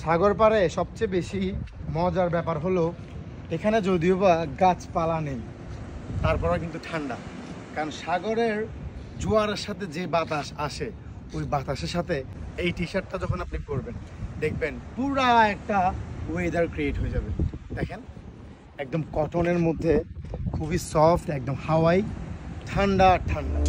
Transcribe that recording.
সাগর পাড়ে সবচেয়ে বেশি মজার ব্যাপার হলো এখানে যদিও বা গাছপালা নেই, তারপরেও কিন্তু ঠান্ডা। কারণ সাগরের জোয়ারের সাথে যে বাতাস আসে, ওই বাতাসের সাথে এই টি শার্টটা যখন আপনি পরবেন দেখবেন পুরা একটা ওয়েদার ক্রিয়েট হয়ে যাবে। দেখেন একদম কটনের মধ্যে খুবই সফট, একদম হাওয়াই, ঠান্ডা ঠান্ডা।